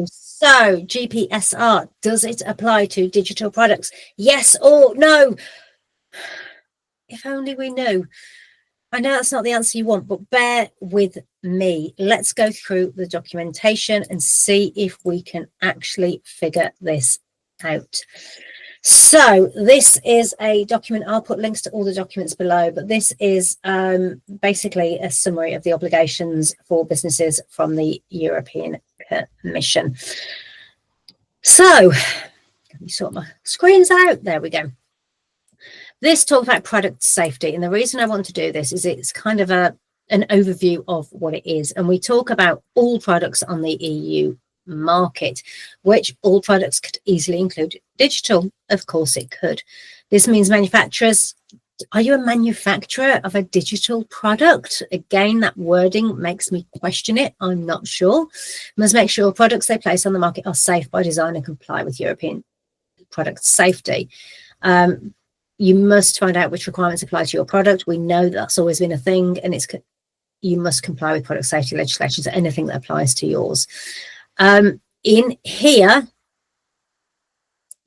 So GPSR, does it apply to digital products? Yes or no? If only we knew. I know that's not the answer you want, but bear with me. Let's go through the documentation and see if we can actually figure this out. So this is a document. I'll put links to all the documents below, but this is basically a summary of the obligations for businesses from the European Commission. So let me sort my screens out. There we go. This talks about product safety, and the reason I want to do this is it's kind of an overview of what it is, and we talk about all products on the EU market, which all products could easily include digital. Of course it could. This means manufacturers, are you a manufacturer of a digital product? Again, that wording makes me question it. I'm not sure. Must make sure products they place on the market are safe by design and comply with European product safety. You must find out which requirements apply to your product. We know that's always been a thing, and you must comply with product safety legislation, so anything that applies to yours. In here,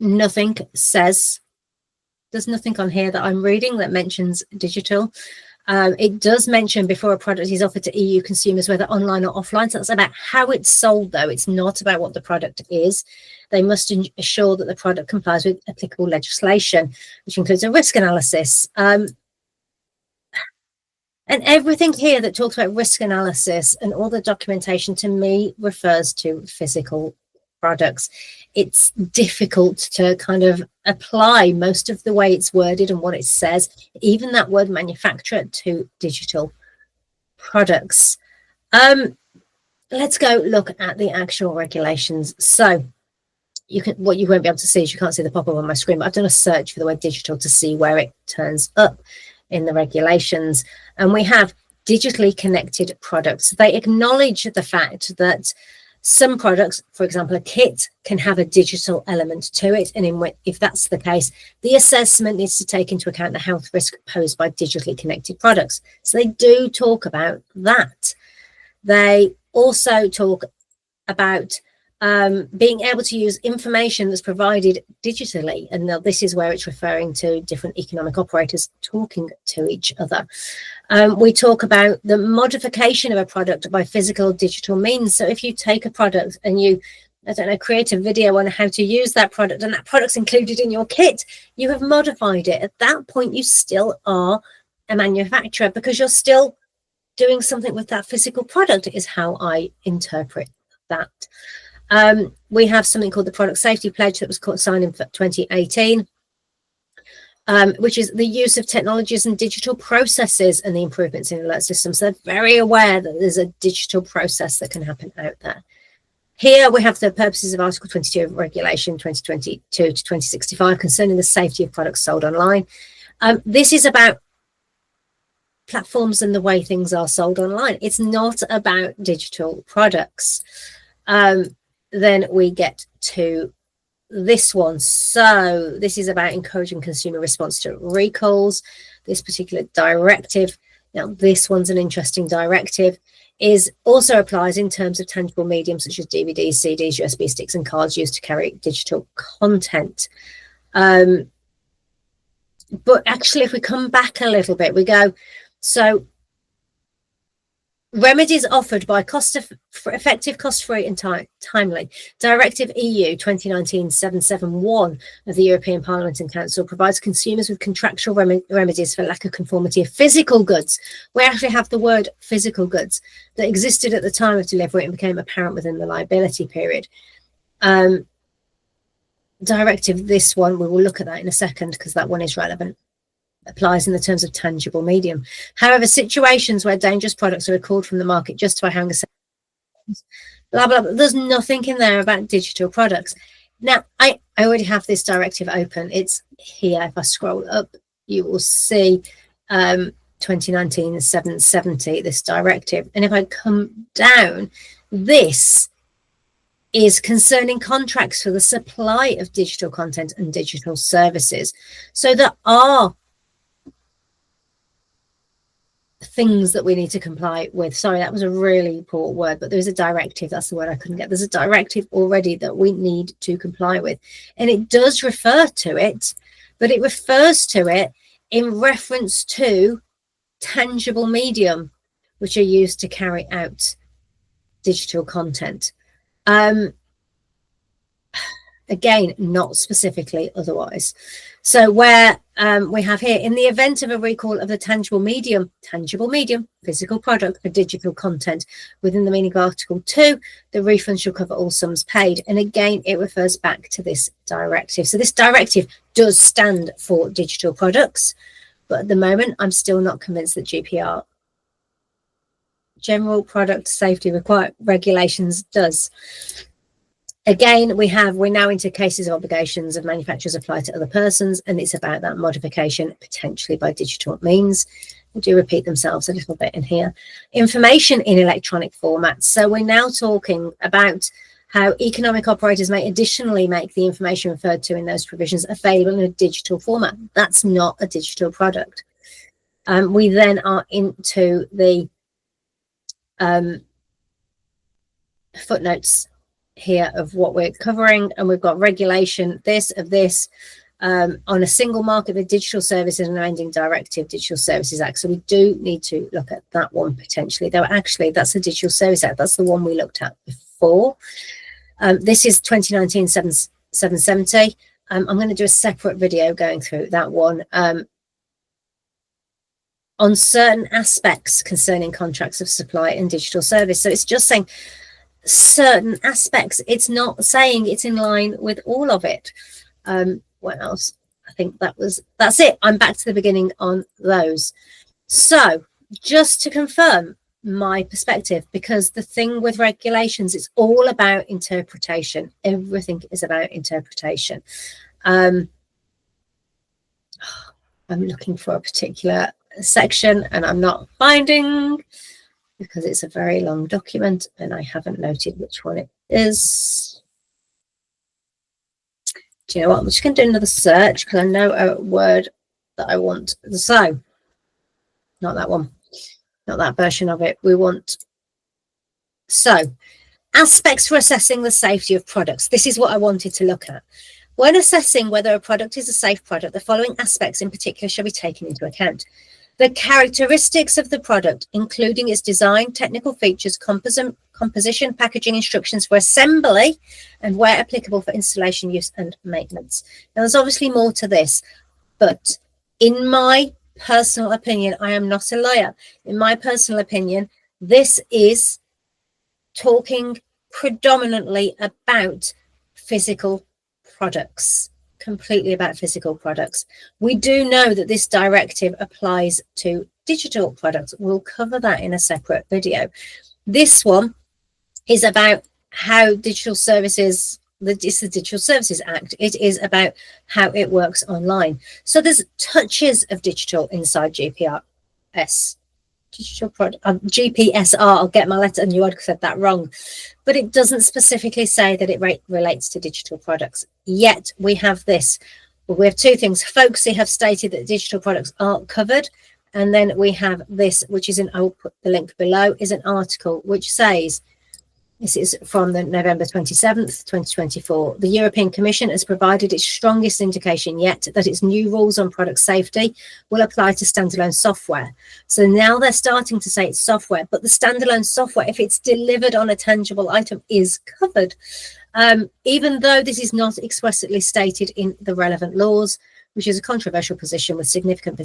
nothing says, there's nothing on here that I'm reading that mentions digital. It does mention before a product is offered to EU consumers, whether online or offline. So that's about how it's sold, though. It's not about what the product is. They must ensure that the product complies with applicable legislation, which includes a risk analysis. And everything here that talks about risk analysis and all the documentation, to me, refers to physical products. It's difficult to kind of apply most of the way it's worded and what it says, even that word manufacturer, to digital products. Let's go look at the actual regulations. So what you won't be able to see is you can't see the pop-up on my screen, but I've done a search for the word digital to see where it turns up in the regulations. And we have digitally connected products. They acknowledge the fact that some products, for example, a kit, can have a digital element to it. And if that's the case, the assessment needs to take into account the health risk posed by digitally connected products. So they do talk about that. They also talk about being able to use information that's provided digitally. And now this is where it's referring to different economic operators talking to each other. We talk about the modification of a product by physical digital means. So if you take a product and you, I don't know, create a video on how to use that product, and that product's included in your kit, you have modified it. At that point, you still are a manufacturer because you're still doing something with that physical product, is how I interpret that. We have something called the Product Safety Pledge that was signed in 2018, which is the use of technologies and digital processes and the improvements in alert systems. They're very aware that there's a digital process that can happen out there. Here we have the purposes of Article 22 of Regulation 2022 to 2065 concerning the safety of products sold online. This is about platforms and the way things are sold online. It's not about digital products. Then we get to this one. So this is about encouraging consumer response to recalls. This particular directive, now this one's an interesting directive, is also applies in terms of tangible mediums such as DVDs, CDs, USB sticks and cards used to carry digital content. But actually, if we come back a little bit, we go, so remedies offered by effective, cost-free and timely. Directive EU 2019/771 of the European Parliament and Council provides consumers with contractual remedies for lack of conformity of physical goods. We actually have the word physical goods that existed at the time of delivery and became apparent within the liability period. Directive, this one, we will look at that in a second because that one is relevant. Applies in the terms of tangible medium. However, situations where dangerous products are recalled from the market justify having a blah, blah, blah. There's nothing in there about digital products. Now, I already have this directive open. It's here. If I scroll up, you will see 2019/770, this directive. And if I come down, this is concerning contracts for the supply of digital content and digital services. So there are things that we need to comply with. Sorry, that was a really poor word, but there's a directive. That's the word I couldn't get. There's a directive already that we need to comply with. And it does refer to it, but it refers to it in reference to tangible medium, which are used to carry out digital content. Again, not specifically otherwise. So where we have here, in the event of a recall of the tangible medium, physical product for digital content within the meaning of Article 2, the refund shall cover all sums paid. And again, it refers back to this directive. So this directive does stand for digital products, but at the moment, I'm still not convinced that GPR, General Product Safety Regulations, does. Again, we're now into cases of obligations of manufacturers apply to other persons, and it's about that modification potentially by digital means. They do repeat themselves a little bit in here. Information in electronic formats. So we're now talking about how economic operators may additionally make the information referred to in those provisions available in a digital format. That's not a digital product. We then are into the footnotes here of what we're covering, and we've got regulation of this on a single market, the Digital Services and Amending Directive, Digital Services Act. So we do need to look at that one potentially, though actually that's the Digital Service Act. That's the one we looked at before. This is 2019-770. I'm going to do a separate video going through that one on certain aspects concerning contracts of supply and digital service. So it's just saying certain aspects. It's not saying it's in line with all of it. What else? I think that's it. I'm back to the beginning on those. So just to confirm my perspective, because the thing with regulations, it's all about interpretation. Everything is about interpretation. I'm looking for a particular section and I'm not finding, because it's a very long document and I haven't noted which one it is. Do you know what? I'm just going to do another search because I know a word that I want. So, not that one, not that version of it. We want, so, aspects for assessing the safety of products. This is what I wanted to look at. When assessing whether a product is a safe product, the following aspects in particular shall be taken into account. The characteristics of the product, including its design, technical features, composition, packaging, instructions for assembly, and where applicable for installation, use, and maintenance. Now, there's obviously more to this, but in my personal opinion, I am not a lawyer. In my personal opinion, this is talking predominantly about physical products. Completely about physical products. We do know that this directive applies to digital products. We'll cover that in a separate video. This one is about how digital services, it's the Digital Services Act. It is about how it works online. So there's touches of digital inside GPRS. Digital product, GPSR. I'll get my letter, and you had said that wrong, but it doesn't specifically say that it relates to digital products. Yet we have this. Well, we have two things. Folks who have stated that digital products are covered, and then we have this, which is I'll put the link below, is an article which says, this is from the November 27th, 2024. The European Commission has provided its strongest indication yet that its new rules on product safety will apply to standalone software. So now they're starting to say it's software, but the standalone software, if it's delivered on a tangible item, is covered. Even though this is not explicitly stated in the relevant laws, which is a controversial position with significant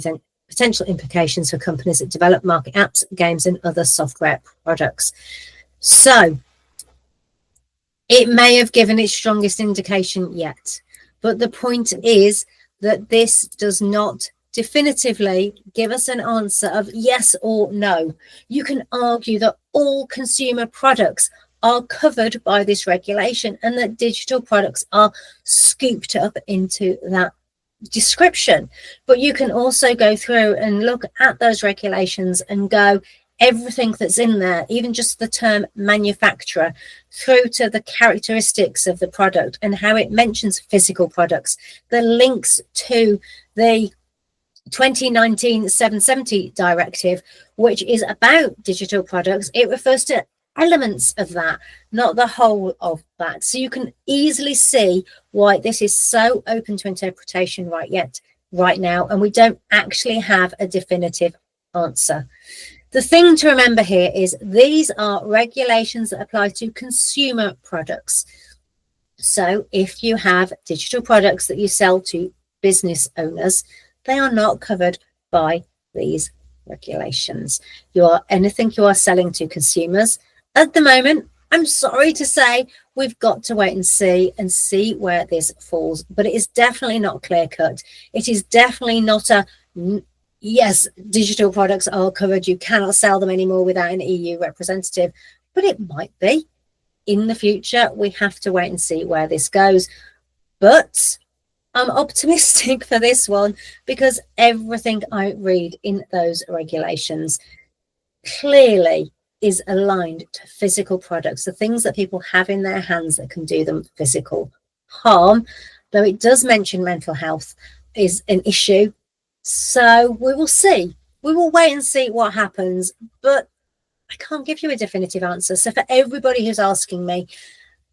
potential implications for companies that develop, market apps, games, and other software products. So, it may have given its strongest indication yet, but the point is that this does not definitively give us an answer of yes or no. You can argue that all consumer products are covered by this regulation and that digital products are scooped up into that description. But you can also go through and look at those regulations and go, everything that's in there, even just the term manufacturer, through to the characteristics of the product and how it mentions physical products, the links to the 2019-770 directive, which is about digital products, it refers to elements of that, not the whole of that. So you can easily see why this is so open to interpretation right now, and we don't actually have a definitive answer. The thing to remember here is these are regulations that apply to consumer products. So if you have digital products that you sell to business owners, they are not covered by these regulations. Anything you are selling to consumers at the moment, I'm sorry to say, we've got to wait and see where this falls. But it is definitely not clear cut. It is definitely not yes, digital products are covered. You cannot sell them anymore without an EU representative. But it might be in the future. We have to wait and see where this goes. But I'm optimistic for this one because everything I read in those regulations clearly is aligned to physical products, the things that people have in their hands that can do them physical harm, though it does mention mental health is an issue. So we will see. We will wait and see what happens, but I can't give you a definitive answer. So for everybody who's asking me,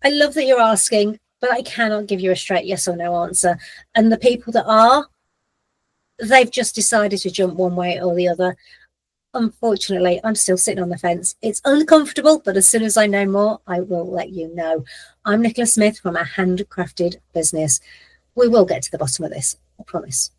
I love that you're asking, but I cannot give you a straight yes or no answer. And the people that are, they've just decided to jump one way or the other. Unfortunately, I'm still sitting on the fence. It's uncomfortable, but as soon as I know more, I will let you know. I'm Nicola Smith from A Handcrafted Business. We will get to the bottom of this, I promise.